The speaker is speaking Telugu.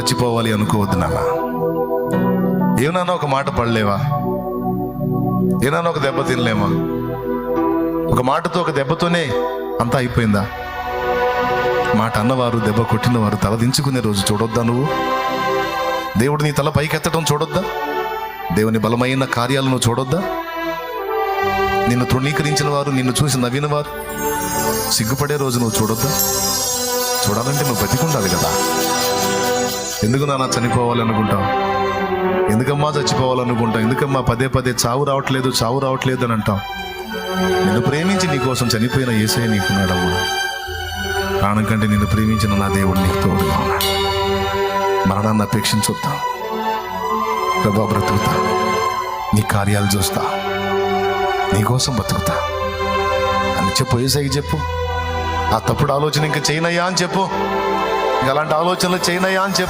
చచ్చిపోవాలి అనుకోవద్దు నాన్న. ఏమన్నా ఒక మాట పడలేవా? ఏమన్నా ఒక దెబ్బ తినలేమా? ఒక మాటతో, ఒక దెబ్బతోనే అంతా అయిపోయిందా? మాట అన్నవారు, దెబ్బ కొట్టినవారు తల దించుకునే రోజు చూడొద్దా? నువ్వు దేవుడు నీ తల పైకెత్తడం చూడొద్దా? దేవుని బలమైన కార్యాలను చూడొద్దా? నిన్ను తృణీకరించిన వారు, నిన్ను చూసి నవ్విన వారు సిగ్గుపడే రోజు నువ్వు చూడొద్దా? చూడాలంటే నువ్వు బతికుండాలి కదా. ఎందుకు నాన్న చనిపోవాలనుకుంటావు? ఎందుకమ్మా చచ్చిపోవాలనుకుంటావు? ఎందుకమ్మా పదే పదే చావు రావట్లేదు అని అంటావు? నిన్ను ప్రేమించి నీ కోసం చనిపోయిన యేసయ్య నీకున్నాడమ్మా. ప్రాణం కంటే నిన్ను ప్రేమించిన నా దేవుడు నీకు తోడుగా ఉన్నాడు. మరణాన్ని అపేక్షించొద్దా. ప్రభా, బ్రతుకుతా, నీ కార్యాలు చూస్తా, నీకోసం బతుకుతా అని చెప్పు. యేసయ్యకి చెప్పు. ఆ తప్పుడు ఆలోచన ఇంకా చేయనయ్యా అని చెప్పు. ఇంకా అలాంటి ఆలోచనలు చేయనయ్యా అని చెప్పు.